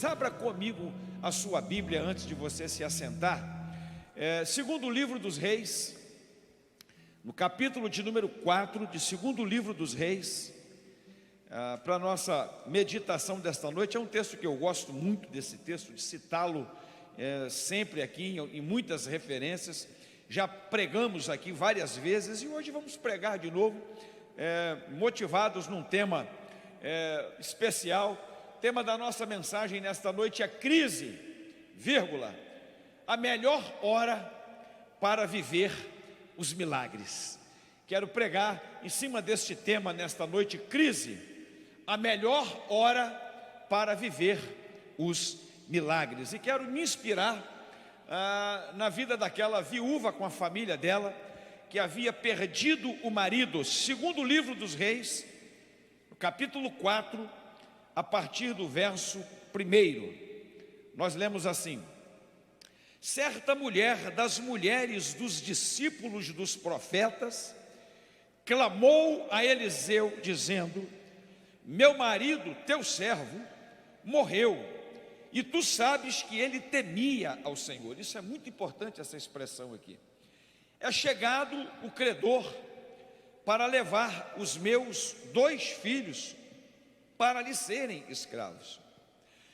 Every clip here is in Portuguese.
coisas. Abra comigo a sua Bíblia antes de você se assentar. Segundo livro dos Reis, no capítulo de número 4, de segundo livro dos Reis, para a nossa meditação desta noite. É um texto que eu gosto muito desse texto, de citá-lo sempre aqui em muitas referências. Já pregamos aqui várias vezes e hoje vamos pregar de novo, motivados num tema especial. O tema da nossa mensagem nesta noite é crise, vírgula, a melhor hora para viver os milagres. Quero pregar em cima deste tema nesta noite, crise, a melhor hora para viver os milagres. E quero me inspirar na vida daquela viúva com a família dela, que havia perdido o marido. Segundo livro dos Reis, no capítulo 4, a partir do verso 1, nós lemos assim: certa mulher das mulheres dos discípulos dos profetas clamou a Eliseu dizendo: meu marido, teu servo, morreu, e tu sabes que ele temia ao Senhor. Isso é muito importante, essa expressão aqui. É chegado o credor para levar os meus 2 filhos para lhe serem escravos.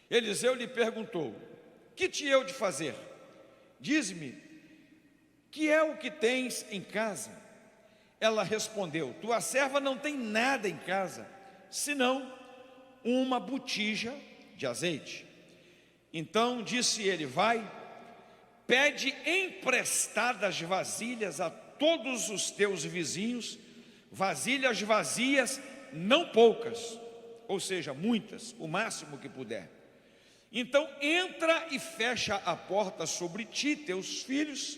Eliseu lhe perguntou: que te hei de fazer? Diz-me, que é o que tens em casa? Ela respondeu: tua serva não tem nada em casa, senão uma botija de azeite. Então disse ele: vai, pede emprestadas vasilhas a todos os teus vizinhos, vasilhas vazias, não poucas, ou seja, muitas, o máximo que puder. Então entra e fecha a porta sobre ti, teus filhos,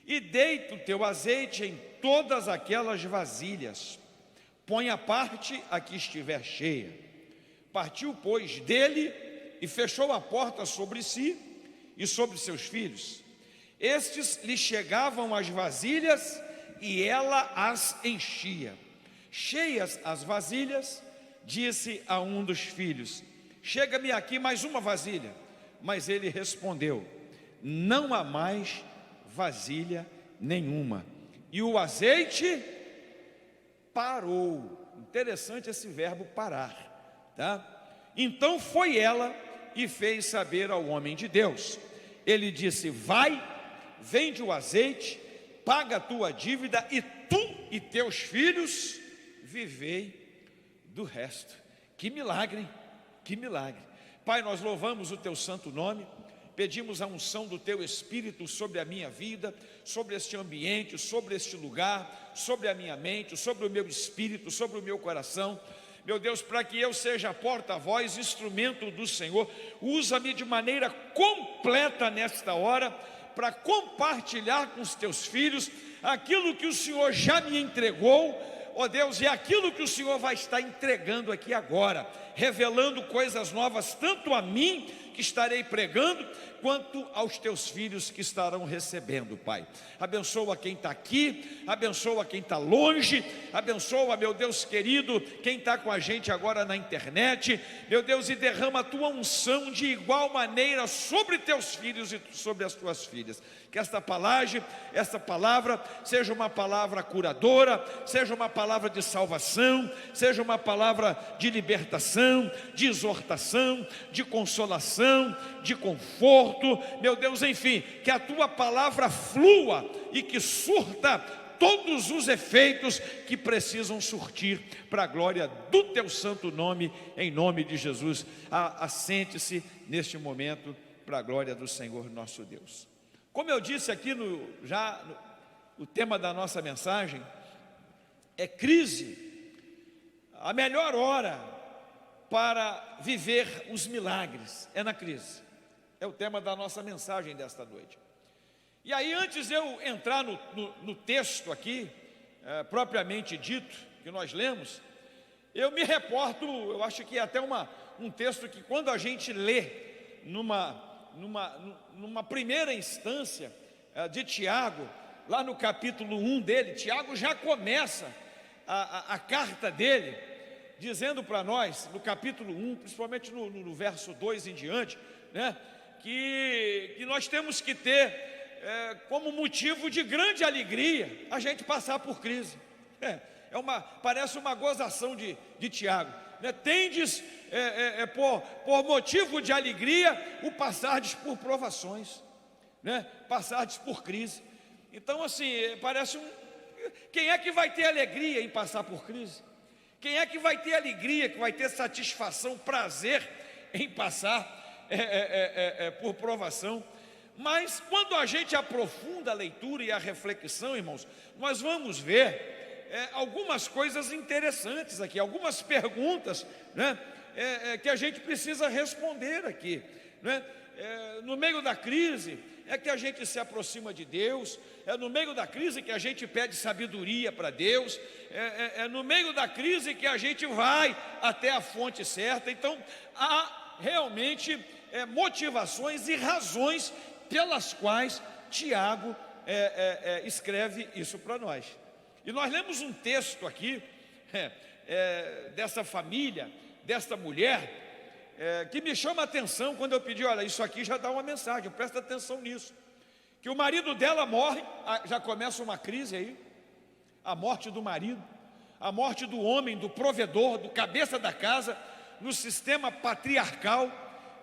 e deita o teu azeite em todas aquelas vasilhas. Põe a parte a que estiver cheia. Partiu, pois, dele e fechou a porta sobre si e sobre seus filhos. Estes lhe chegavam as vasilhas e ela as enchia. Cheias as vasilhas, disse a um dos filhos: chega-me aqui mais uma vasilha. Mas ele respondeu: não há mais vasilha nenhuma. E o azeite parou. Interessante esse verbo parar, tá? Então foi ela e fez saber ao homem de Deus. Ele disse: vai, vende o azeite, paga a tua dívida, e tu e teus filhos vivei do resto. Que milagre, hein? Que milagre. Pai, nós louvamos o teu santo nome, pedimos a unção do teu Espírito sobre a minha vida, sobre este ambiente, sobre este lugar, sobre a minha mente, sobre o meu espírito, sobre o meu coração. Meu Deus, para que eu seja porta-voz, instrumento do Senhor, usa-me de maneira completa nesta hora, para compartilhar com os teus filhos aquilo que o Senhor já me entregou, ó Deus, e aquilo que o Senhor vai estar entregando aqui agora, revelando coisas novas, tanto a mim, que estarei pregando, quanto aos teus filhos que estarão recebendo, Pai. Abençoa quem está aqui, abençoa quem está longe, abençoa, meu Deus querido, quem está com a gente agora na internet, meu Deus, e derrama a tua unção de igual maneira sobre teus filhos e sobre as tuas filhas. Que esta palavra seja uma palavra curadora, seja uma palavra de salvação, seja uma palavra de libertação, de exortação, de consolação, de conforto, meu Deus, enfim, que a tua palavra flua e que surta todos os efeitos que precisam surtir para a glória do teu santo nome, em nome de Jesus. Assente-se neste momento para a glória do Senhor nosso Deus. Como eu disse aqui o tema da nossa mensagem é crise, a melhor hora para viver os milagres é na crise. É o tema da nossa mensagem desta noite. E aí, antes de eu entrar no texto aqui, propriamente dito, que nós lemos, eu me reporto, eu acho que é até um texto que quando a gente lê numa primeira instância de Tiago, lá no capítulo 1 dele, Tiago já começa a carta dele dizendo para nós, no capítulo 1, principalmente no verso 2 em diante, né, que nós temos que ter como motivo de grande alegria a gente passar por crise. Parece uma gozação de Tiago, né? Tendes por motivo de alegria o passardes por provações, né? Passardes por crise. Então assim, quem é que vai ter alegria em passar por crise? Quem é que vai ter alegria, que vai ter satisfação, prazer em passar por provação? Mas quando a gente aprofunda a leitura e a reflexão, irmãos, nós vamos ver algumas coisas interessantes aqui, algumas perguntas, né, que a gente precisa responder aqui, né? No meio da crise é que a gente se aproxima de Deus, é no meio da crise que a gente pede sabedoria para Deus, é no meio da crise que a gente vai até a fonte certa. Então há realmente motivações e razões pelas quais Tiago escreve isso para nós. E nós lemos um texto aqui dessa família, desta mulher, que me chama a atenção quando eu pedi, olha, isso aqui já dá uma mensagem, presta atenção nisso. Que o marido dela morre, já começa uma crise aí, a morte do marido, a morte do homem, do provedor, do cabeça da casa, no sistema patriarcal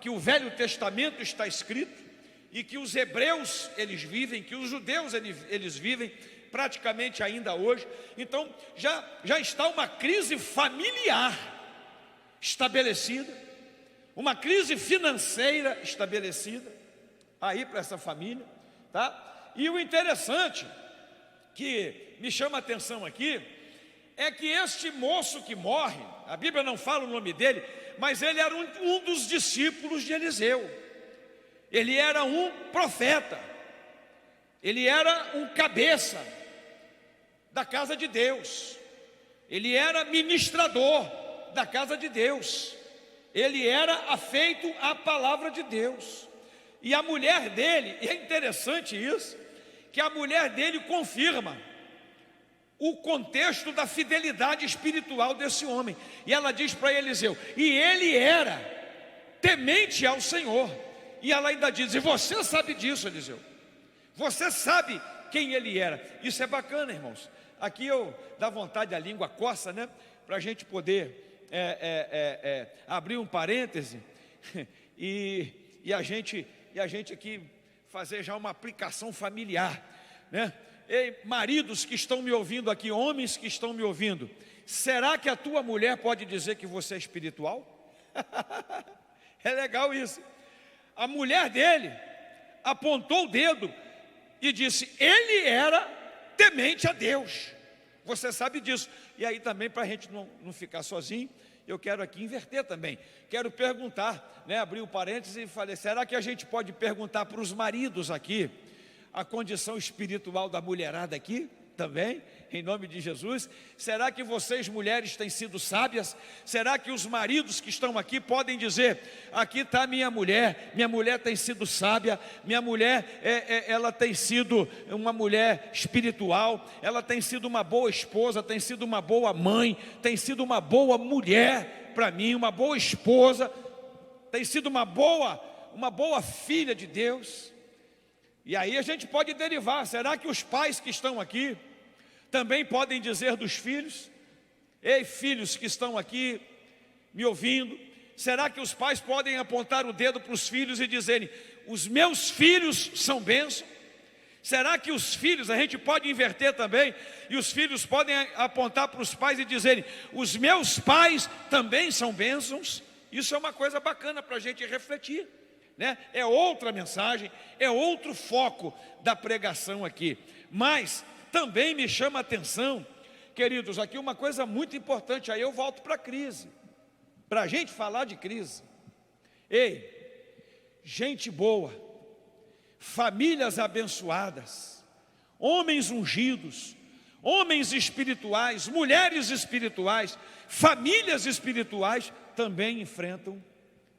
que o Velho Testamento está escrito, e que os hebreus eles vivem, que os judeus eles vivem praticamente ainda hoje. Então já está uma crise familiar estabelecida, uma crise financeira estabelecida aí para essa família, tá? E o interessante que me chama a atenção aqui é que este moço que morre, a Bíblia não fala o nome dele, mas ele era um dos discípulos de Eliseu. Ele era um profeta, ele era um cabeça da casa de Deus, ele era ministrador da casa de Deus, ele era afeito à palavra de Deus. E a mulher dele, e é interessante isso, que a mulher dele confirma o contexto da fidelidade espiritual desse homem. E ela diz para Eliseu, e ele era temente ao Senhor. E ela ainda diz, e você sabe disso, Eliseu, você sabe quem ele era. Isso é bacana, irmãos. Aqui dá vontade, a língua coça, né? Para a gente poder abrir um parêntese e a gente aqui fazer já uma aplicação familiar, né? Ei, maridos que estão me ouvindo aqui, homens que estão me ouvindo, será que a tua mulher pode dizer que você é espiritual? É legal isso. A mulher dele apontou o dedo e disse, ele era temente a Deus. Você sabe disso. E aí também, para a gente não ficar sozinho, eu quero aqui inverter também. Quero perguntar, né, abrir o parênteses e falei, será que a gente pode perguntar para os maridos aqui a condição espiritual da mulherada aqui também, em nome de Jesus? Será que vocês mulheres têm sido sábias? Será que os maridos que estão aqui podem dizer, aqui está minha mulher tem sido sábia, minha mulher ela tem sido uma mulher espiritual, ela tem sido uma boa esposa, tem sido uma boa mãe, tem sido uma boa mulher para mim, uma boa esposa, tem sido uma boa filha de Deus. E aí a gente pode derivar, será que os pais que estão aqui também podem dizer dos filhos? Ei, filhos que estão aqui me ouvindo, será que os pais podem apontar o dedo para os filhos e dizerem, os meus filhos são bênção? Será que os filhos, a gente pode inverter também, e os filhos podem apontar para os pais e dizerem, os meus pais também são bênçãos? Isso é uma coisa bacana para a gente refletir, né? É outra mensagem, é outro foco da pregação aqui. Mas também me chama a atenção, queridos, aqui uma coisa muito importante. Aí eu volto para a crise, para a gente falar de crise. Ei, gente boa, famílias abençoadas, homens ungidos, homens espirituais, mulheres espirituais, famílias espirituais também enfrentam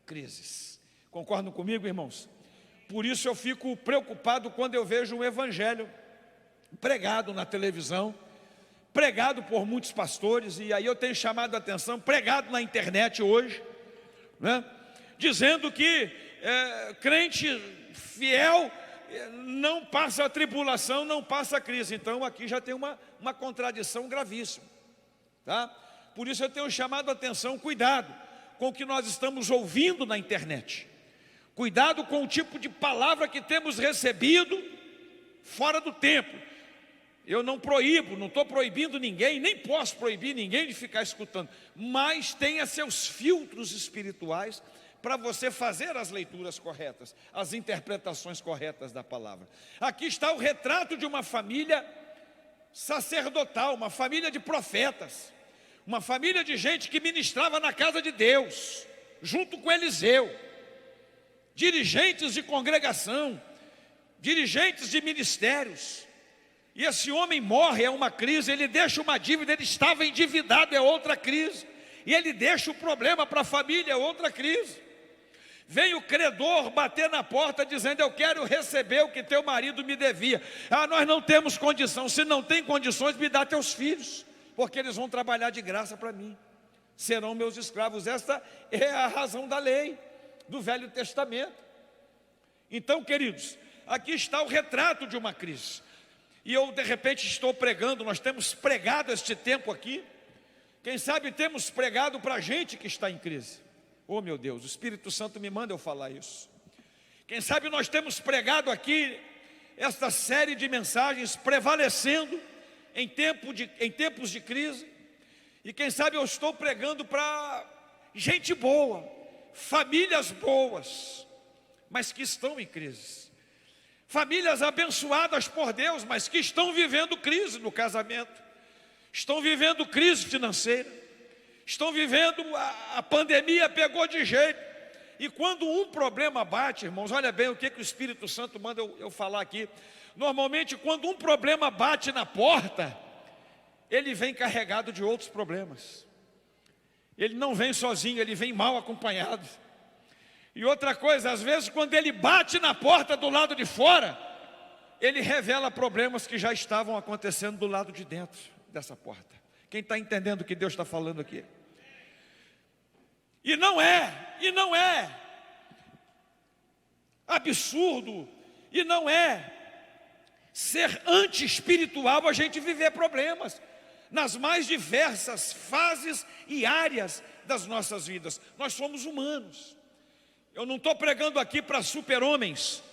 crises. Concordam comigo, irmãos? Por isso eu fico preocupado quando eu vejo um evangelho pregado na televisão, pregado por muitos pastores, e aí eu tenho chamado a atenção, pregado na internet hoje, né, dizendo que crente fiel não passa a tribulação, não passa a crise. Então aqui já tem uma contradição gravíssima, tá? Por isso eu tenho chamado a atenção, cuidado com o que nós estamos ouvindo na internet, cuidado com o tipo de palavra que temos recebido fora do templo. Eu não proíbo, não estou proibindo ninguém, nem posso proibir ninguém de ficar escutando, mas tenha seus filtros espirituais para você fazer as leituras corretas, as interpretações corretas da palavra. Aqui está o retrato de uma família sacerdotal, uma família de profetas, uma família de gente que ministrava na casa de Deus, junto com Eliseu, dirigentes de congregação, dirigentes de ministérios. E esse homem morre, é uma crise, ele deixa uma dívida, ele estava endividado, é outra crise, e ele deixa o problema para a família, é outra crise. Vem o credor bater na porta dizendo: eu quero receber o que teu marido me devia. Ah, nós não temos condição. Se não tem condições, me dá teus filhos, porque eles vão trabalhar de graça para mim, serão meus escravos. Esta é a razão da lei do Velho Testamento. Então, queridos, aqui está o retrato de uma crise. E eu de repente estou pregando, nós temos pregado este tempo aqui, quem sabe temos pregado para a gente que está em crise. Oh meu Deus, o Espírito Santo me manda eu falar isso. Quem sabe nós temos pregado aqui esta série de mensagens prevalecendo em tempos de crise. E quem sabe eu estou pregando para gente boa, famílias boas, mas que estão em crise. Famílias abençoadas por Deus, mas que estão vivendo crise no casamento, estão vivendo crise financeira, estão vivendo, a pandemia pegou de jeito. E quando um problema bate, irmãos, olha bem o que o Espírito Santo manda eu falar aqui. Normalmente quando um problema bate na porta, ele vem carregado de outros problemas. Ele não vem sozinho, ele vem mal acompanhado. E outra coisa, às vezes quando ele bate na porta do lado de fora, ele revela problemas que já estavam acontecendo do lado de dentro dessa porta. Quem está entendendo o que Deus está falando aqui? E não é absurdo, e não é ser anti-espiritual a gente viver problemas nas mais diversas fases e áreas das nossas vidas. Nós somos humanos. Eu não estou pregando aqui para super-homens,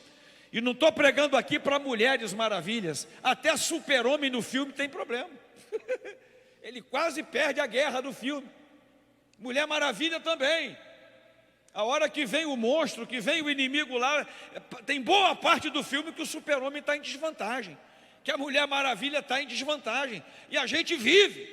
e não estou pregando aqui para mulheres maravilhas. Até super-homem no filme tem problema. Ele quase perde a guerra do filme. Mulher Maravilha também. A hora que vem o monstro, que vem o inimigo lá, tem boa parte do filme que o super-homem está em desvantagem, que a Mulher Maravilha está em desvantagem. E a gente vive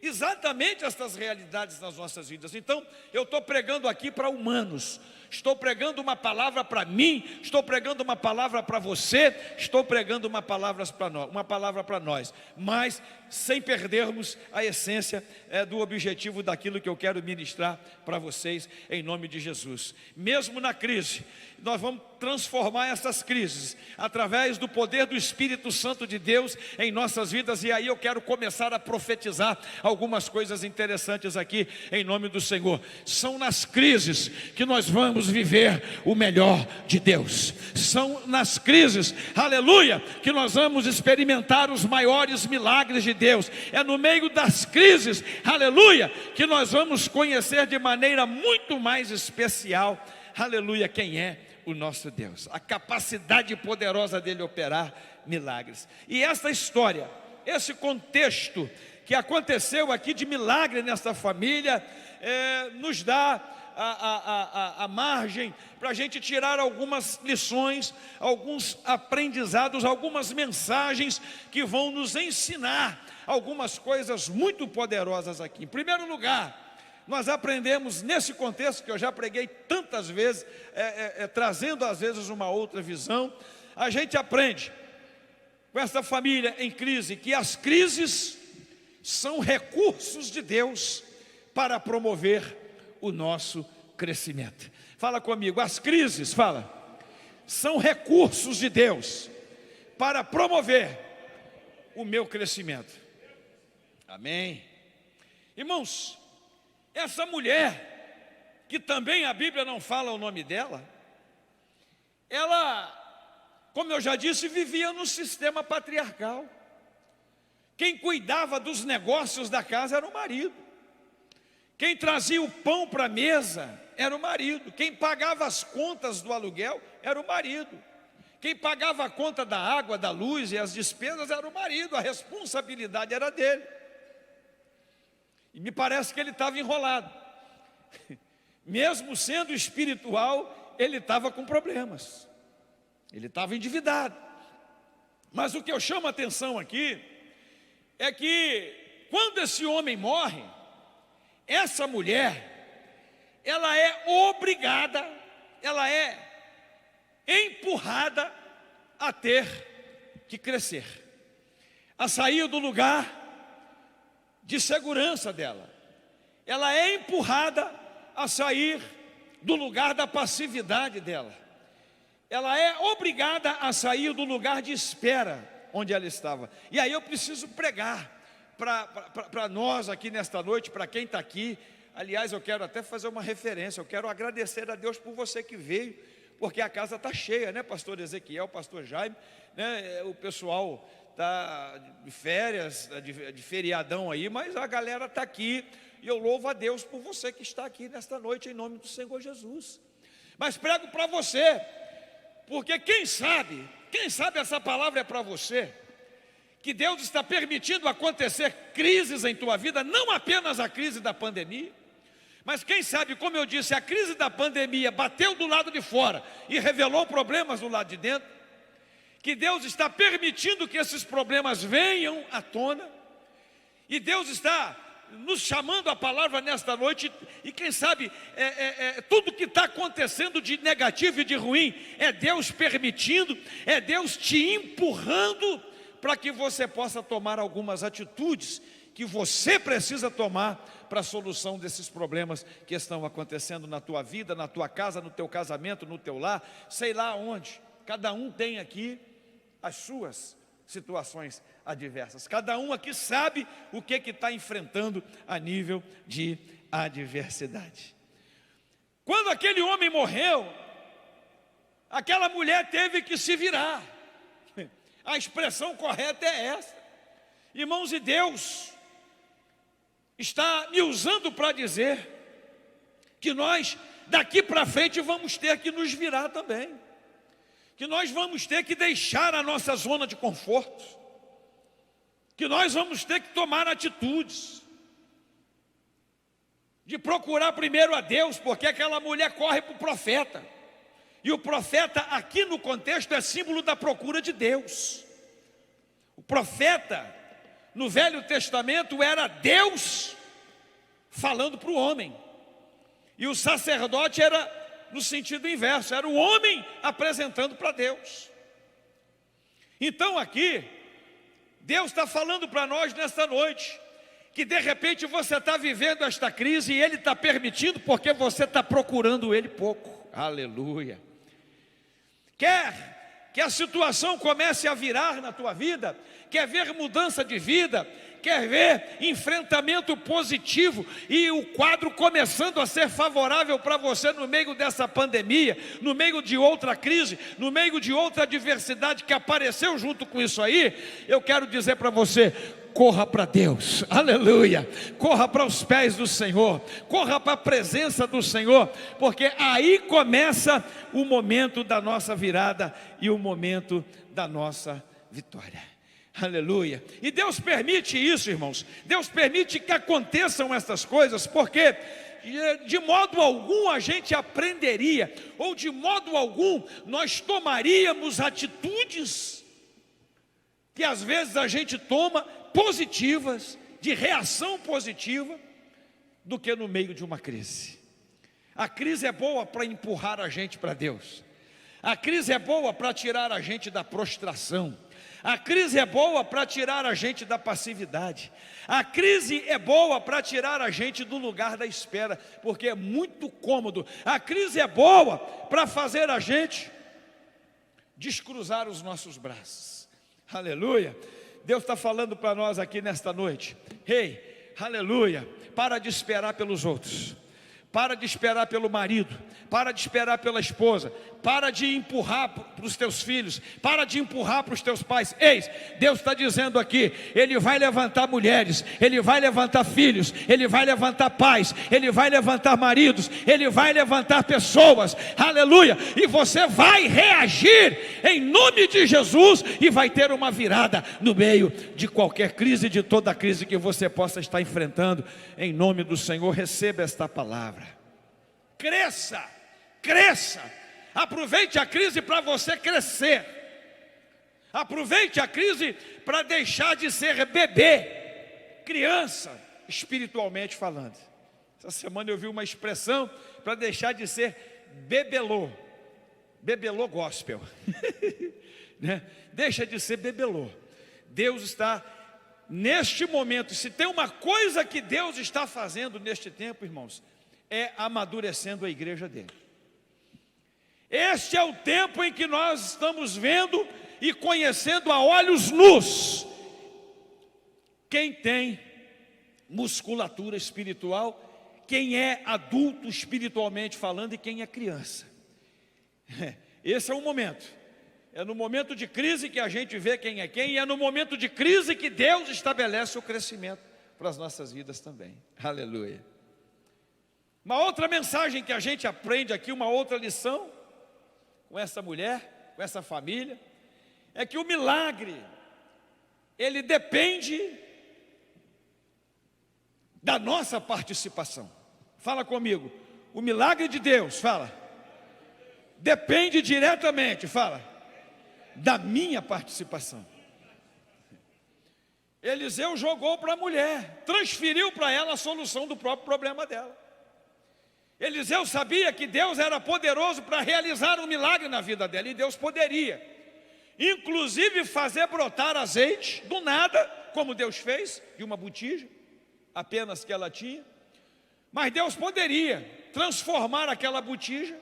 exatamente estas realidades nas nossas vidas. Então, eu estou pregando aqui para humanos. Estou pregando uma palavra para mim, estou pregando uma palavra para você, estou pregando uma palavra para nós, mas sem perdermos a essência do objetivo daquilo que eu quero ministrar para vocês em nome de Jesus. Mesmo na crise, nós vamos transformar essas crises através do poder do Espírito Santo de Deus em nossas vidas. E aí eu quero começar a profetizar algumas coisas interessantes aqui em nome do Senhor. São nas crises que nós vamos viver o melhor de Deus. São nas crises, aleluia, que nós vamos experimentar os maiores milagres de Deus. É no meio das crises, aleluia, que nós vamos conhecer de maneira muito mais especial, aleluia, quem é o nosso Deus, a capacidade poderosa dele operar milagres. E essa história, esse contexto que aconteceu aqui de milagre nessa família, nos dá a margem para a gente tirar algumas lições, alguns aprendizados, algumas mensagens que vão nos ensinar algumas coisas muito poderosas aqui. Em primeiro lugar, nós aprendemos nesse contexto que eu já preguei tantas vezes, trazendo às vezes uma outra visão, a gente aprende com essa família em crise que as crises são recursos de Deus para promover o nosso crescimento. Fala comigo, as crises, fala, são recursos de Deus para promover o meu crescimento. Amém. Irmãos, essa mulher, que também a Bíblia não fala o nome dela, ela, como eu já disse, vivia no sistema patriarcal. Quem cuidava dos negócios da casa era o marido. Quem trazia o pão para a mesa era o marido. Quem pagava as contas do aluguel era o marido. Quem pagava a conta da água, da luz e as despesas era o marido. A responsabilidade era dele. E me parece que ele estava enrolado. Mesmo sendo espiritual, ele estava com problemas. Ele estava endividado. Mas o que eu chamo a atenção aqui é que quando esse homem morre, essa mulher, ela é obrigada, ela é empurrada a ter que crescer, a sair do lugar de segurança dela. Ela é empurrada a sair do lugar da passividade dela. Ela é obrigada a sair do lugar de espera onde ela estava. E aí eu preciso pregar para nós aqui nesta noite, para quem está aqui. Aliás, eu quero até fazer uma referência. Eu quero agradecer a Deus por você que veio, porque a casa está cheia, né, pastor Ezequiel, pastor Jaime, né? O pessoal está de férias, de feriadão aí, mas a galera está aqui. E eu louvo a Deus por você que está aqui nesta noite, em nome do Senhor Jesus. Mas prego para você, porque quem sabe essa palavra é para você, que Deus está permitindo acontecer crises em tua vida, não apenas a crise da pandemia, mas quem sabe, como eu disse, a crise da pandemia bateu do lado de fora e revelou problemas do lado de dentro, que Deus está permitindo que esses problemas venham à tona, e Deus está nos chamando a palavra nesta noite, e quem sabe tudo que está acontecendo de negativo e de ruim, é Deus permitindo, é Deus te empurrando, para que você possa tomar algumas atitudes, que você precisa tomar, para a solução desses problemas que estão acontecendo na tua vida, na tua casa, no teu casamento, no teu lar, sei lá onde. Cada um tem aqui as suas situações adversas. Cada um aqui sabe o que está enfrentando a nível de adversidade. Quando aquele homem morreu, aquela mulher teve que se virar. A expressão correta é essa. Irmãos, e Deus está me usando para dizer que nós daqui para frente vamos ter que nos virar também. Que nós vamos ter que deixar a nossa zona de conforto, que nós vamos ter que tomar atitudes, de procurar primeiro a Deus, porque aquela mulher corre para o profeta, e o profeta aqui no contexto é símbolo da procura de Deus. O profeta no Velho Testamento era Deus falando para o homem, e o sacerdote era no sentido inverso, era o homem apresentando para Deus. Então aqui, Deus está falando para nós nesta noite, que de repente você está vivendo esta crise, e Ele está permitindo, porque você está procurando Ele pouco. Aleluia. Quer que a situação comece a virar na tua vida, quer ver mudança de vida, quer ver enfrentamento positivo e o quadro começando a ser favorável para você no meio dessa pandemia, no meio de outra crise, no meio de outra adversidade que apareceu junto com isso aí, eu quero dizer para você: corra para Deus, aleluia, corra para os pés do Senhor, corra para a presença do Senhor, porque aí começa o momento da nossa virada e o momento da nossa vitória. Aleluia. E Deus permite isso, irmãos. Deus permite que aconteçam essas coisas, porque de modo algum a gente aprenderia, ou de modo algum nós tomaríamos atitudes que às vezes a gente toma positivas, de reação positiva, do que no meio de uma crise. A crise é boa para empurrar a gente para Deus. A crise é boa para tirar a gente da prostração. A crise é boa para tirar a gente da passividade. A crise é boa para tirar a gente do lugar da espera, porque é muito cômodo. A crise é boa para fazer a gente descruzar os nossos braços. Aleluia. Deus está falando para nós aqui nesta noite. Ei, aleluia, para de esperar pelos outros, para de esperar pelo marido, para de esperar pela esposa, para de empurrar para os teus filhos, para de empurrar para os teus pais. Eis, Deus está dizendo aqui, Ele vai levantar mulheres, Ele vai levantar filhos, Ele vai levantar pais, Ele vai levantar maridos, Ele vai levantar pessoas, aleluia, e você vai reagir em nome de Jesus, e vai ter uma virada no meio de qualquer crise, de toda a crise que você possa estar enfrentando, em nome do Senhor. Receba esta palavra, cresça, cresça. Aproveite a crise para você crescer. Aproveite a crise para deixar de ser bebê, criança, espiritualmente falando. Essa semana eu vi uma expressão para deixar de ser bebelô. Bebelô gospel. Né? Deixa de ser bebelô. Deus está neste momento, se tem uma coisa que Deus está fazendo neste tempo, irmãos, é amadurecendo a igreja dele. Este é o tempo em que nós estamos vendo e conhecendo a olhos nus quem tem musculatura espiritual, quem é adulto espiritualmente falando e quem é criança. Esse é o momento. É no momento de crise que a gente vê quem é quem, e é no momento de crise que Deus estabelece o crescimento para as nossas vidas também. Aleluia. Uma outra mensagem que a gente aprende aqui, uma outra lição com essa mulher, com essa família, é que o milagre, ele depende da nossa participação. Fala comigo, o milagre de Deus, fala, depende diretamente, fala, da minha participação. Eliseu jogou para a mulher, transferiu para ela a solução do próprio problema dela. Eliseu sabia que Deus era poderoso para realizar um milagre na vida dela, e Deus poderia, inclusive, fazer brotar azeite do nada, como Deus fez, de uma botija, apenas que ela tinha. Mas Deus poderia transformar aquela botija,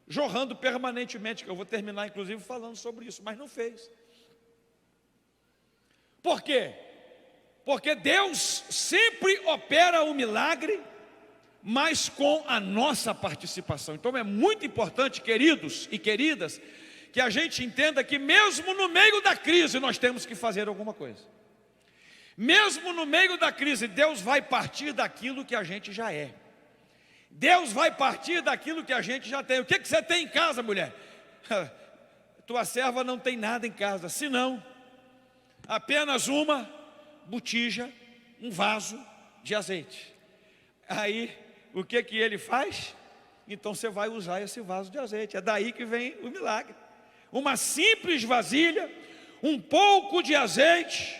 jorrando permanentemente, que eu vou terminar inclusive falando sobre isso, mas não fez. Por quê? Porque Deus sempre opera o milagre, mas com a nossa participação. Então é muito importante, queridos e queridas, que a gente entenda que mesmo no meio da crise nós temos que fazer alguma coisa. Mesmo no meio da crise, Deus vai partir daquilo que a gente já é. Deus vai partir daquilo que a gente já tem. O que você tem em casa, mulher? Tua serva não tem nada em casa, senão apenas uma botija, um vaso de azeite. Aí, o que ele faz? Então você vai usar esse vaso de azeite. É daí que vem o milagre. Uma simples vasilha, um pouco de azeite,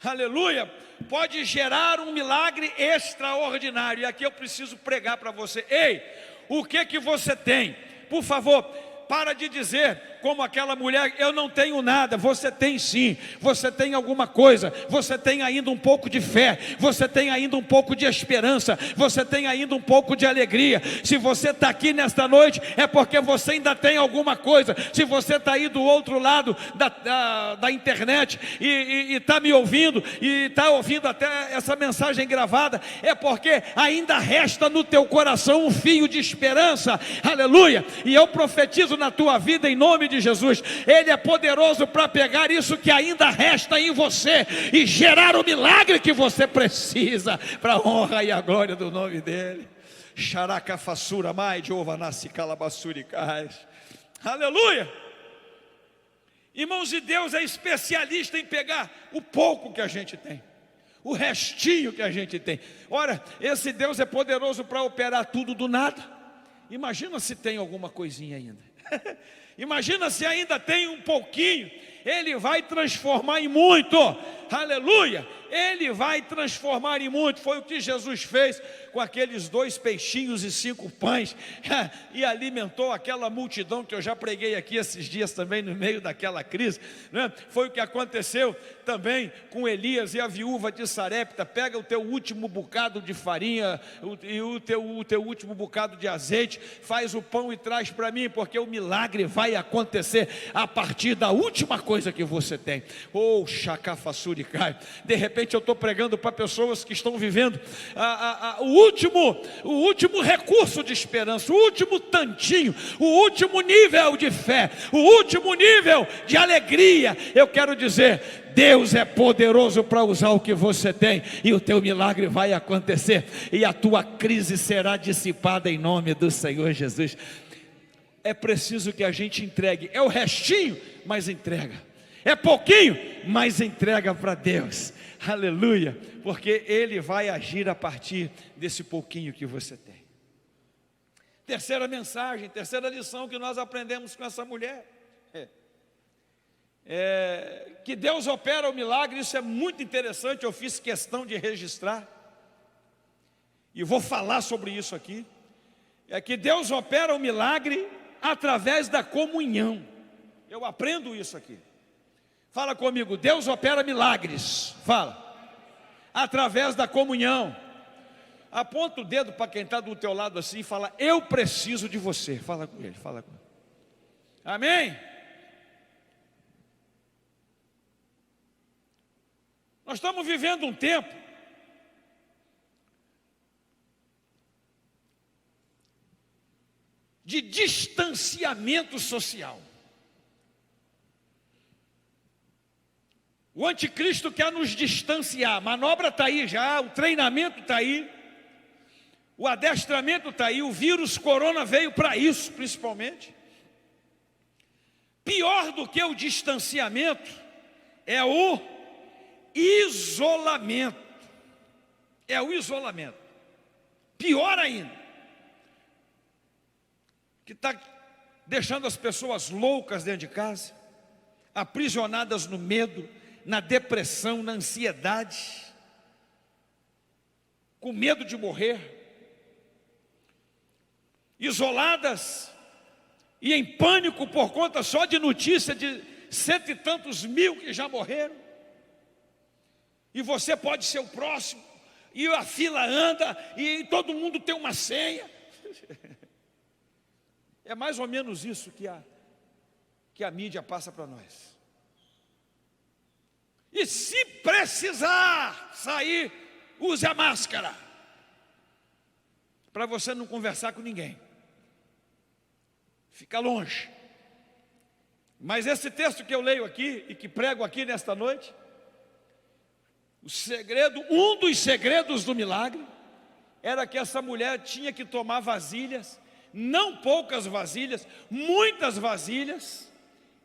aleluia, pode gerar um milagre extraordinário. E aqui eu preciso pregar para você. Ei, o que você tem? Por favor, para de dizer como aquela mulher, eu não tenho nada. Você tem sim, você tem alguma coisa, você tem ainda um pouco de fé, você tem ainda um pouco de esperança, você tem ainda um pouco de alegria. Se você está aqui nesta noite, é porque você ainda tem alguma coisa. Se você está aí do outro lado da internet e está me ouvindo, e está ouvindo até essa mensagem gravada, é porque ainda resta no teu coração um fio de esperança, aleluia. E eu profetizo na tua vida em nome de Jesus, Ele é poderoso para pegar isso que ainda resta em você e gerar o milagre que você precisa, para a honra e a glória do nome dEle. Xaracafassura mai de ovanassi calabassuricais. Aleluia. Irmãos, e Deus é especialista em pegar o pouco que a gente tem, o restinho que a gente tem. Ora, esse Deus é poderoso para operar tudo do nada. Imagina se tem alguma coisinha ainda. Imagina se ainda tem um pouquinho. Ele vai transformar em muito, aleluia. Ele vai transformar em muito. Foi o que Jesus fez com aqueles 2 peixinhos e 5 pães, e alimentou aquela multidão que eu já preguei aqui esses dias também no meio daquela crise, né? Foi o que aconteceu também com Elias e a viúva de Sarepta. Pega o teu último bocado de farinha e o teu último bocado de azeite, faz o pão e traz para mim, porque o milagre vai acontecer a partir da última coisa que você tem. Oh, Chacafassuricai. De repente eu estou pregando para pessoas que estão vivendo o último recurso de esperança, o último tantinho, o último nível de fé, o último nível de alegria. Eu quero dizer, Deus é poderoso para usar o que você tem, e o teu milagre vai acontecer, e a tua crise será dissipada em nome do Senhor Jesus. É preciso que a gente entregue, é o restinho, mas entrega, é pouquinho, mas entrega para Deus, aleluia, porque Ele vai agir a partir desse pouquinho que você tem. Terceira mensagem, terceira lição que nós aprendemos com essa mulher, que Deus opera o milagre. Isso é muito interessante, eu fiz questão de registrar, e vou falar sobre isso aqui, que Deus opera o milagre através da comunhão. Eu aprendo isso aqui. Fala comigo, Deus opera milagres, fala, através da comunhão. Aponta o dedo para quem está do teu lado assim e fala, eu preciso de você. Fala com ele, fala com ele. Amém? Nós estamos vivendo um tempo de distanciamento social. O anticristo quer nos distanciar. A manobra está aí já, o treinamento está aí, o adestramento está aí, o vírus corona veio para isso principalmente. Pior do que o distanciamento é o isolamento. É o isolamento. Pior ainda, que está deixando as pessoas loucas dentro de casa, aprisionadas no medo, na depressão, na ansiedade, com medo de morrer, isoladas e em pânico por conta só de notícia de 100 e tantos mil que já morreram. E você pode ser o próximo, e a fila anda, e todo mundo tem uma senha. É mais ou menos isso que a mídia passa para nós. E se precisar sair, use a máscara, para você não conversar com ninguém, fica longe. Mas esse texto que eu leio aqui e que prego aqui nesta noite, um dos segredos do milagre era que essa mulher tinha que tomar vasilhas, não poucas vasilhas, muitas vasilhas,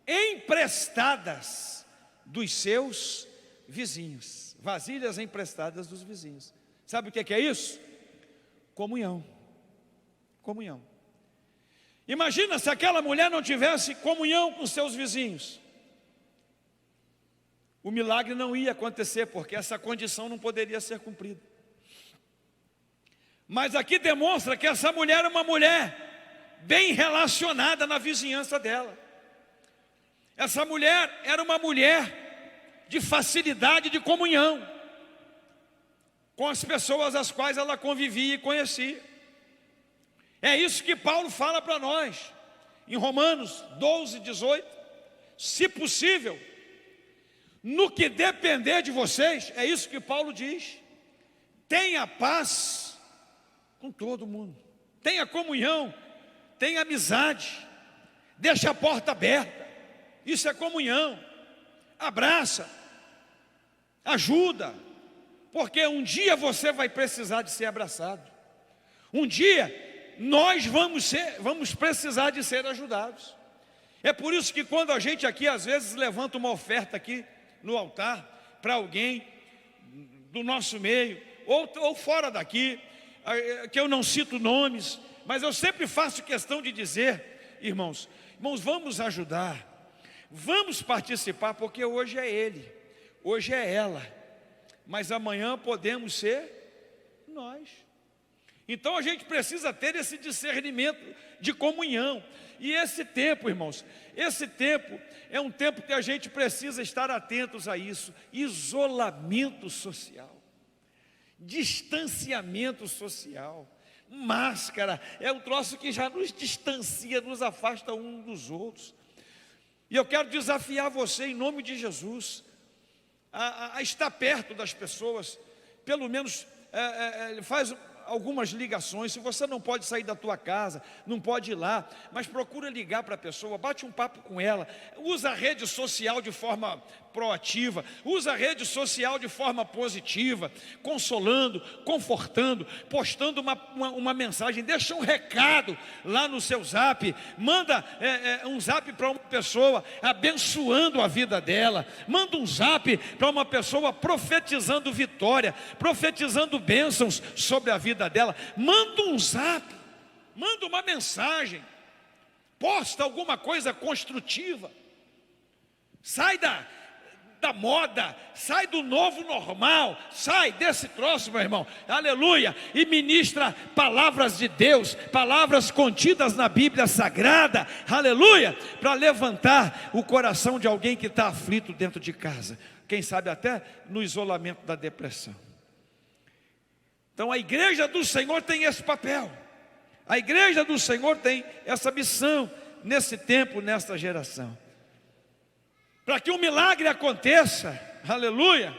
emprestadas dos seus vizinhos. Vasilhas emprestadas dos vizinhos. Sabe o que é isso? Comunhão. Comunhão. Imagina se aquela mulher não tivesse comunhão com seus vizinhos. O milagre não ia acontecer, porque essa condição não poderia ser cumprida. Mas aqui demonstra que essa mulher é uma mulher bem relacionada na vizinhança dela. Essa mulher era uma mulher de facilidade de comunhão com as pessoas às quais ela convivia e conhecia. É isso que Paulo fala para nós em Romanos 12, 18. Se possível, no que depender de vocês, é isso que Paulo diz, tenha paz com todo mundo, tenha comunhão, tenha amizade, deixa a porta aberta. Isso é comunhão. Abraça, ajuda, porque um dia você vai precisar de ser abraçado. Um dia nós vamos precisar de ser ajudados. É por isso que quando a gente aqui às vezes levanta uma oferta aqui no altar para alguém do nosso meio ou fora daqui, que eu não cito nomes, mas eu sempre faço questão de dizer, irmãos, vamos ajudar. Vamos participar, porque hoje é ele, hoje é ela, mas amanhã podemos ser nós. Então a gente precisa ter esse discernimento de comunhão. E esse tempo, irmãos, esse tempo é um tempo que a gente precisa estar atentos a isso. Isolamento social, distanciamento social, máscara, é um troço que já nos distancia, nos afasta um dos outros. E eu quero desafiar você em nome de Jesus a estar perto das pessoas, pelo menos faz algumas ligações. Se você não pode sair da tua casa, não pode ir lá, mas procura ligar para a pessoa, bate um papo com ela, usa a rede social de forma proativa, usa a rede social de forma positiva, consolando, confortando, postando uma mensagem, deixa um recado lá no seu zap, manda um zap para uma pessoa abençoando a vida dela, manda um zap para uma pessoa profetizando vitória, profetizando bênçãos sobre a vida dela, manda um zap, manda uma mensagem, posta alguma coisa construtiva, sai da moda, sai do novo normal, sai desse troço, meu irmão, aleluia, e ministra palavras de Deus, palavras contidas na Bíblia Sagrada, aleluia, para levantar o coração de alguém que está aflito dentro de casa, quem sabe até no isolamento da depressão. Então a igreja do Senhor tem esse papel, a igreja do Senhor tem essa missão, nesse tempo, nesta geração. Para que um milagre aconteça, aleluia,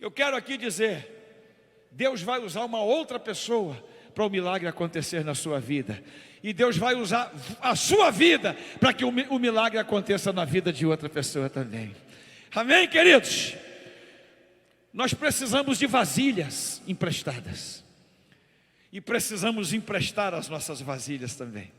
eu quero aqui dizer, Deus vai usar uma outra pessoa para o milagre acontecer na sua vida. E Deus vai usar a sua vida para que o milagre aconteça na vida de outra pessoa também. Amém, queridos? Nós precisamos de vasilhas emprestadas. E precisamos emprestar as nossas vasilhas também.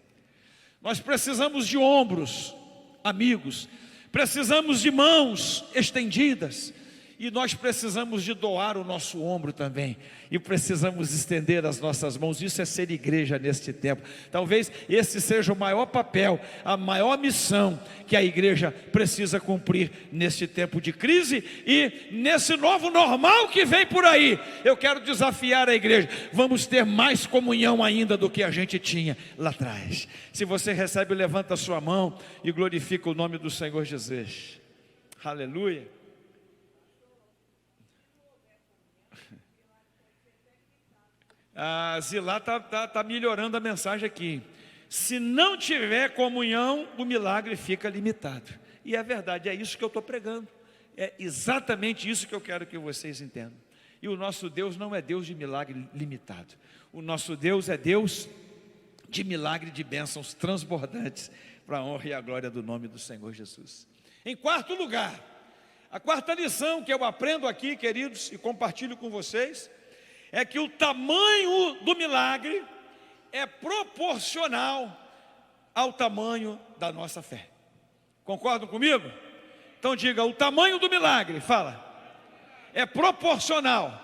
Nós precisamos de ombros, amigos, precisamos de mãos estendidas, e nós precisamos de doar o nosso ombro também, e precisamos estender as nossas mãos. Isso é ser igreja neste tempo. Talvez esse seja o maior papel, a maior missão que a igreja precisa cumprir neste tempo de crise e nesse novo normal que vem por aí. Eu quero desafiar a igreja, vamos ter mais comunhão ainda do que a gente tinha lá atrás. Se você recebe, levanta a sua mão e glorifica o nome do Senhor Jesus. Aleluia. A Zilá está melhorando a mensagem aqui. Se não tiver comunhão, o milagre fica limitado. E é verdade, é isso que eu estou pregando. É exatamente isso que eu quero que vocês entendam. E o nosso Deus não é Deus de milagre limitado. O nosso Deus é Deus de milagre, de bênçãos transbordantes, para a honra e a glória do nome do Senhor Jesus. Em quarto lugar, a quarta lição que eu aprendo aqui, queridos, e compartilho com vocês, é que o tamanho do milagre é proporcional ao tamanho da nossa fé. Concordam comigo? Então diga, o tamanho do milagre, fala, é proporcional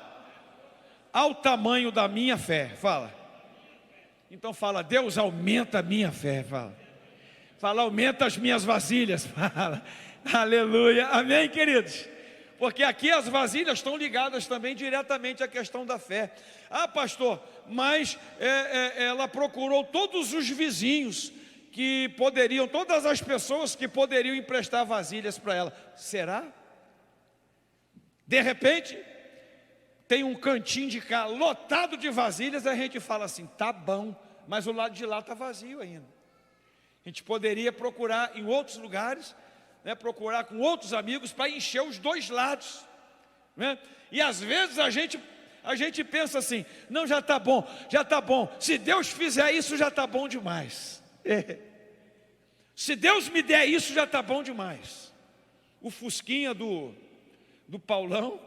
ao tamanho da minha fé, fala. Então fala, Deus aumenta a minha fé, fala. Fala, aumenta as minhas vasilhas, fala. Aleluia, amém, queridos? Porque aqui as vasilhas estão ligadas também diretamente à questão da fé. Ah, pastor, mas ela procurou todos os vizinhos que poderiam, todas as pessoas que poderiam emprestar vasilhas para ela. Será? De repente, tem um cantinho de cá lotado de vasilhas, a gente fala assim, tá bom, mas o lado de lá está vazio ainda. A gente poderia procurar em outros lugares, né, procurar com outros amigos para encher os dois lados, né? E às vezes a gente pensa assim, não, já está bom, se Deus fizer isso já está bom demais. Se Deus me der isso já está bom demais. O fusquinha do Paulão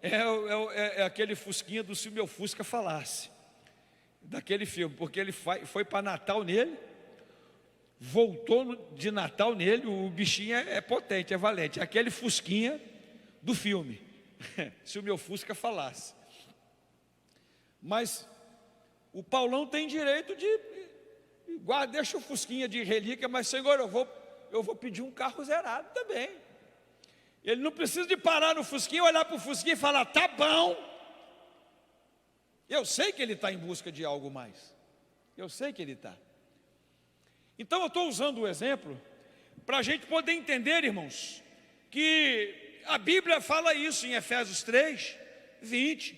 é aquele fusquinha do Se o Meu Fusca Falasse, daquele filme, porque ele foi para Natal nele, voltou de Natal nele, o bichinho é potente, é valente, é aquele fusquinha do filme, Se o Meu Fusca Falasse. Mas o Paulão tem direito de, deixa o fusquinha de relíquia, mas Senhor, eu vou pedir um carro zerado também. Ele não precisa de parar no fusquinha, olhar para o fusquinha e falar, tá bom. Eu sei que ele está em busca de algo mais. Eu sei que ele está. Então eu estou usando o exemplo para a gente poder entender, irmãos, que a Bíblia fala isso em Efésios 3, 20,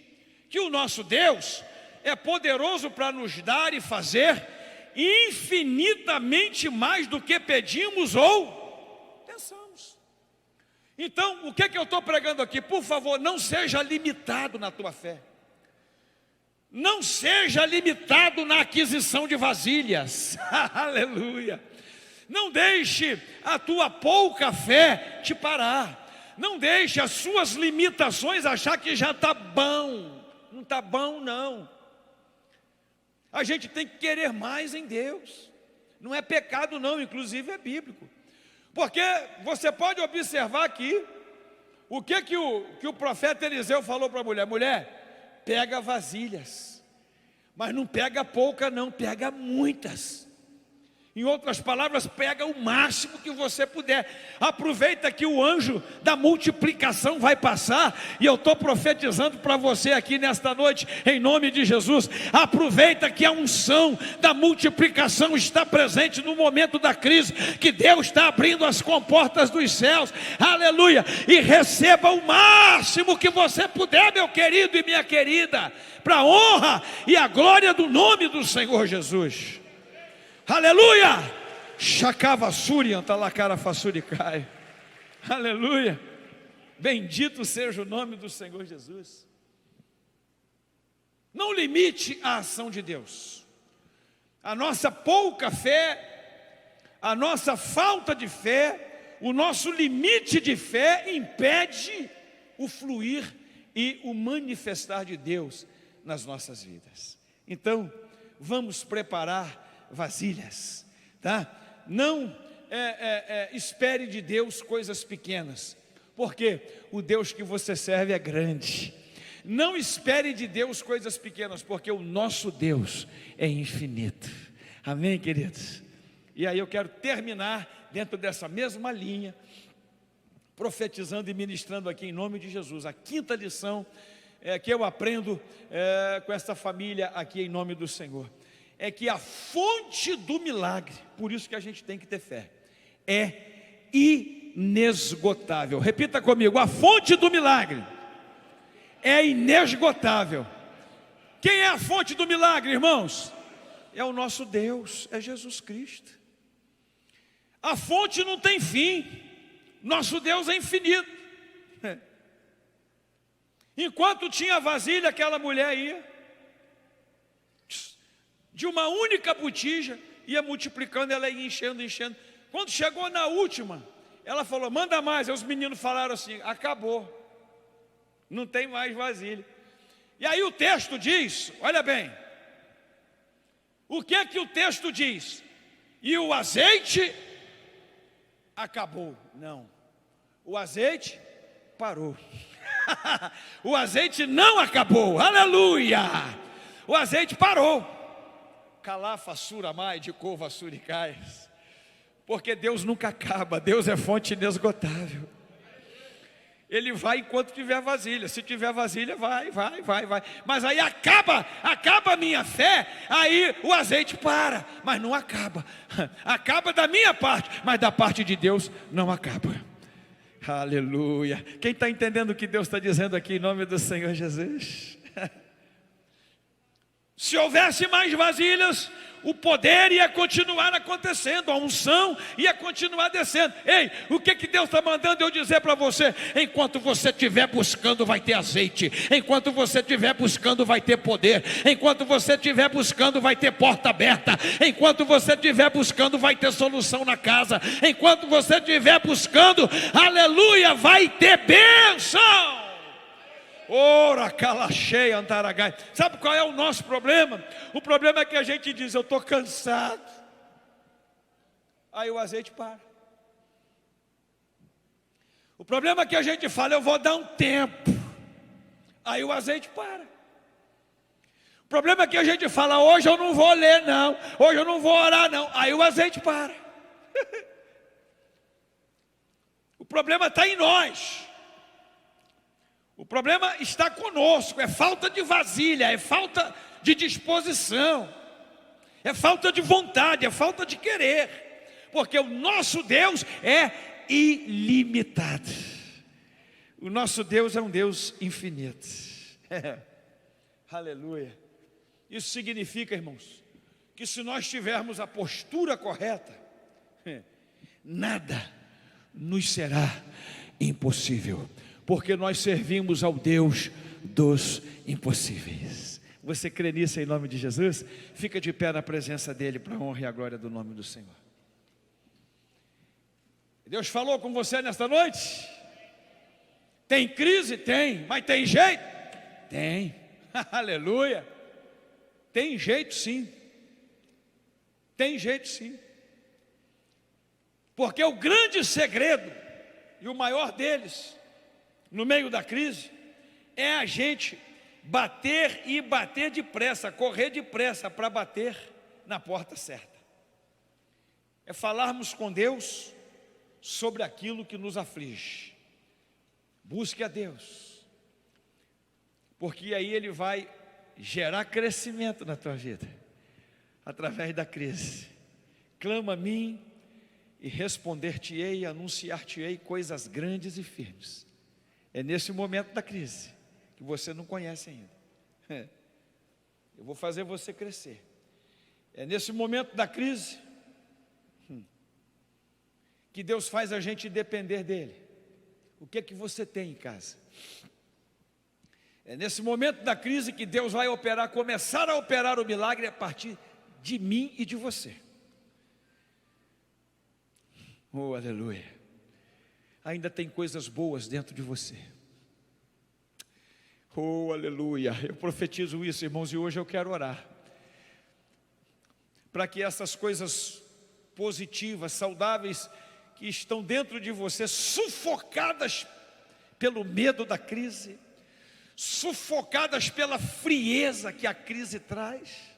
que o nosso Deus é poderoso para nos dar e fazer infinitamente mais do que pedimos ou pensamos. Então, o que eu estou pregando aqui? Por favor, não seja limitado na tua fé. Não seja limitado na aquisição de vasilhas. Aleluia. Não deixe a tua pouca fé te parar. Não deixe as suas limitações achar que já está bom. Não está bom, não. A gente tem que querer mais em Deus. Não é pecado, não, inclusive é bíblico. Porque você pode observar aqui o que o profeta Eliseu falou para a mulher. Mulher, pega vasilhas, mas não pega pouca não, pega muitas. Em outras palavras, pega o máximo que você puder. Aproveita que o anjo da multiplicação vai passar. E eu estou profetizando para você aqui nesta noite, em nome de Jesus. Aproveita que a unção da multiplicação está presente no momento da crise, que Deus está abrindo as comportas dos céus. Aleluia. E receba o máximo que você puder, meu querido e minha querida, para a honra e a glória do nome do Senhor Jesus. Aleluia! Chacava Surian, talacara fasuricai. Aleluia! Bendito seja o nome do Senhor Jesus. Não limite a ação de Deus. A nossa pouca fé, a nossa falta de fé, o nosso limite de fé impede o fluir e o manifestar de Deus nas nossas vidas. Então, vamos preparar vasilhas, tá? Não espere de Deus coisas pequenas, porque o Deus que você serve é grande. Não espere de Deus coisas pequenas, porque o nosso Deus é infinito. Amém, queridos? E aí eu quero terminar dentro dessa mesma linha, profetizando e ministrando aqui em nome de Jesus. A quinta lição que eu aprendo com essa família aqui em nome do Senhor é que a fonte do milagre, por isso que a gente tem que ter fé, é inesgotável. Repita comigo: a fonte do milagre é inesgotável. Quem é a fonte do milagre, irmãos? É o nosso Deus, é Jesus Cristo. A fonte não tem fim, nosso Deus é infinito. Enquanto tinha vasilha, aquela mulher ia de uma única botija, ia multiplicando, ela ia enchendo. Quando chegou na última, ela falou: manda mais. Aí os meninos falaram assim: acabou, não tem mais vasilha. E aí o texto diz, olha bem, o que o texto diz? E o azeite acabou. Não, o azeite parou. O azeite não acabou, aleluia. O azeite parou. Calafassura de covassuricais. Porque Deus nunca acaba, Deus é fonte inesgotável. Ele vai enquanto tiver vasilha. Se tiver vasilha, vai. Mas aí acaba a minha fé, aí o azeite para, mas não acaba. Acaba da minha parte, mas da parte de Deus não acaba. Aleluia. Quem está entendendo o que Deus está dizendo aqui em nome do Senhor Jesus? Se houvesse mais vasilhas, o poder ia continuar acontecendo, a unção ia continuar descendo. Ei, o que Deus está mandando eu dizer para você? Enquanto você estiver buscando, vai ter azeite. Enquanto você estiver buscando, vai ter poder. Enquanto você estiver buscando, vai ter porta aberta. Enquanto você estiver buscando, vai ter solução na casa. Enquanto você estiver buscando, aleluia, vai ter bênção. Ora, calacheia, antaragai. Sabe qual é o nosso problema? O problema é que a gente diz: eu estou cansado. Aí o azeite para. O problema é que a gente fala: eu vou dar um tempo. Aí o azeite para. O problema é que a gente fala: hoje eu não vou ler não, hoje eu não vou orar não. Aí o azeite para. O problema está em nós. O problema está conosco, é falta de vasilha, é falta de disposição, é falta de vontade, é falta de querer, porque o nosso Deus é ilimitado. O nosso Deus é um Deus infinito. Aleluia. Isso significa, irmãos, que se nós tivermos a postura correta, nada nos será impossível, porque nós servimos ao Deus dos impossíveis. Você crê nisso em nome de Jesus? Fica de pé na presença dEle para a honra e a glória do nome do Senhor. Deus falou com você nesta noite? Tem crise? Tem. Mas tem jeito? Tem. Aleluia. Tem jeito sim. Tem jeito sim. Porque o grande segredo, e o maior deles, no meio da crise, é a gente bater e bater depressa, correr depressa para bater na porta certa. É falarmos com Deus sobre aquilo que nos aflige. Busque a Deus, porque aí Ele vai gerar crescimento na tua vida, através da crise. Clama a mim e responder-te-ei e anunciar-te-ei coisas grandes e firmes. É nesse momento da crise, que você não conhece ainda, eu vou fazer você crescer. É nesse momento da crise que Deus faz a gente depender dEle. O que é que você tem em casa? É nesse momento da crise que Deus vai operar, começar a operar o milagre a partir de mim e de você. Oh, aleluia. Ainda tem coisas boas dentro de você. Oh, aleluia. Eu profetizo isso, irmãos, e hoje eu quero orar para que essas coisas positivas, saudáveis, que estão dentro de você, sufocadas pelo medo da crise, sufocadas pela frieza que a crise traz,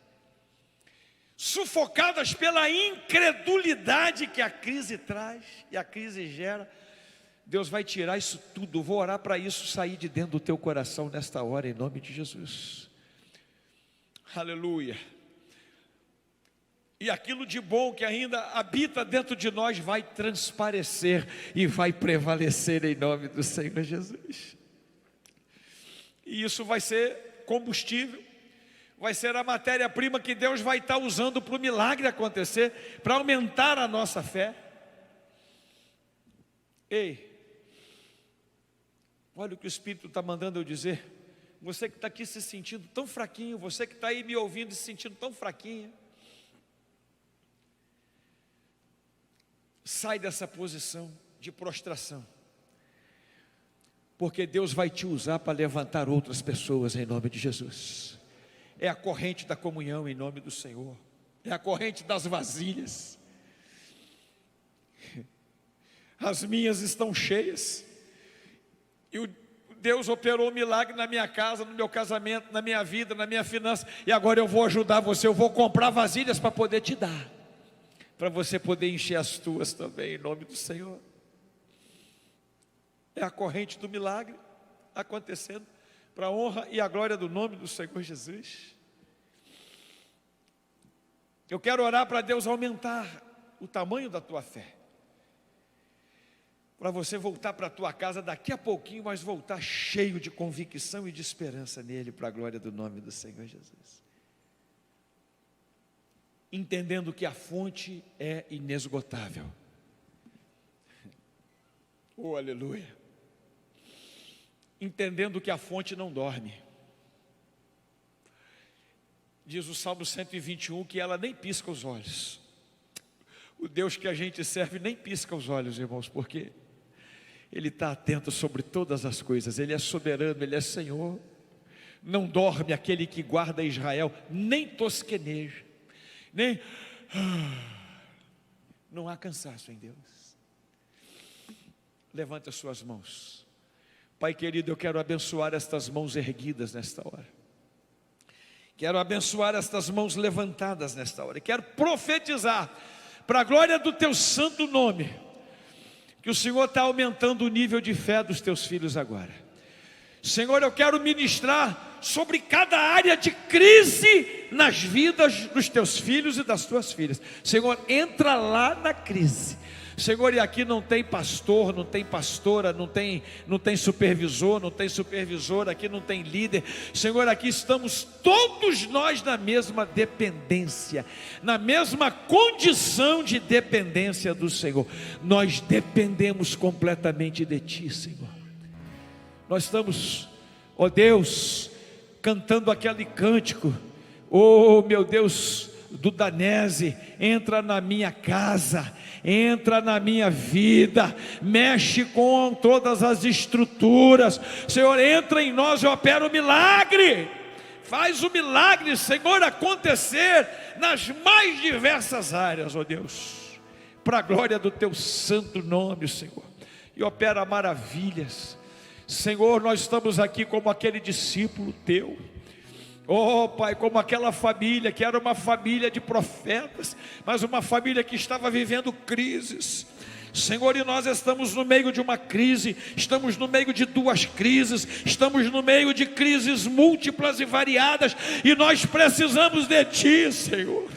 sufocadas pela incredulidade que a crise traz e a crise gera, Deus vai tirar isso tudo. Vou orar para isso sair de dentro do teu coração nesta hora, em nome de Jesus. Aleluia. E aquilo de bom que ainda habita dentro de nós vai transparecer e vai prevalecer em nome do Senhor Jesus. E isso vai ser combustível, vai ser a matéria-prima que Deus vai estar usando para o milagre acontecer, para aumentar a nossa fé. Ei, olha o que o Espírito está mandando eu dizer. Você que está aqui se sentindo tão fraquinho, você que está aí me ouvindo e se sentindo tão fraquinho, sai dessa posição de prostração, porque Deus vai te usar para levantar outras pessoas em nome de Jesus. É a corrente da comunhão em nome do Senhor, é a corrente das vasilhas. As minhas estão cheias, e Deus operou um milagre na minha casa, no meu casamento, na minha vida, na minha finança, e agora eu vou ajudar você, eu vou comprar vasilhas para poder te dar, para você poder encher as tuas também, em nome do Senhor. É a corrente do milagre acontecendo, para a honra e a glória do nome do Senhor Jesus. Eu quero orar para Deus aumentar o tamanho da tua fé, para você voltar para a tua casa daqui a pouquinho, mas voltar cheio de convicção e de esperança nele, para a glória do nome do Senhor Jesus. Entendendo que a fonte é inesgotável. Oh, aleluia. Entendendo que a fonte não dorme. Diz o Salmo 121 que ela nem pisca os olhos. O Deus que a gente serve nem pisca os olhos, irmãos, porque Ele está atento sobre todas as coisas. Ele é soberano, Ele é Senhor. Não dorme aquele que guarda Israel, nem tosqueneja, nem... Não há cansaço em Deus. Levante as suas mãos. Pai querido, eu quero abençoar estas mãos erguidas nesta hora. Quero abençoar estas mãos levantadas nesta hora. Quero profetizar, para a glória do teu santo nome, que o Senhor está aumentando o nível de fé dos teus filhos agora. Senhor, eu quero ministrar sobre cada área de crise nas vidas dos teus filhos e das tuas filhas. Senhor, entra lá na crise. Senhor, e aqui não tem pastor, não tem pastora, não tem supervisor, não tem supervisora, aqui não tem líder. Senhor, aqui estamos todos nós na mesma dependência, na mesma condição de dependência do Senhor. Nós dependemos completamente de Ti, Senhor. Nós estamos, ó Deus, cantando aquele cântico, oh meu Deus, do Danese: entra na minha casa, entra na minha vida, mexe com todas as estruturas, Senhor, entra em nós e opera o milagre, faz o milagre, Senhor, acontecer nas mais diversas áreas, ó Deus, para a glória do Teu santo nome, Senhor, e opera maravilhas. Senhor, nós estamos aqui como aquele discípulo Teu, oh Pai, como aquela família que era uma família de profetas, mas uma família que estava vivendo crises. Senhor, e nós estamos no meio de uma crise, estamos no meio de duas crises, estamos no meio de crises múltiplas e variadas, e nós precisamos de Ti, Senhor.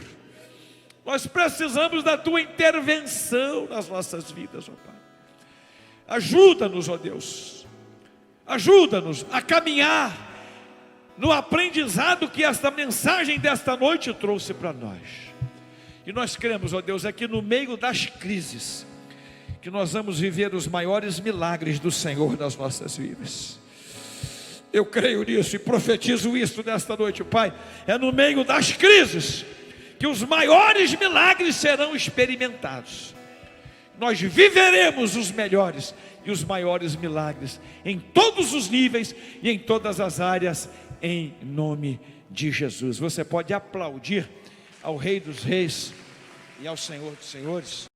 Nós precisamos da Tua intervenção nas nossas vidas, ó Pai. Ajuda-nos, ó Deus, ajuda-nos a caminhar no aprendizado que esta mensagem desta noite trouxe para nós. E nós cremos, ó Deus, aqui no meio das crises, que nós vamos viver os maiores milagres do Senhor nas nossas vidas. Eu creio nisso e profetizo isso nesta noite, Pai. É no meio das crises que os maiores milagres serão experimentados. Nós viveremos os melhores e os maiores milagres em todos os níveis e em todas as áreas, em nome de Jesus. Você pode aplaudir ao Rei dos Reis e ao Senhor dos Senhores.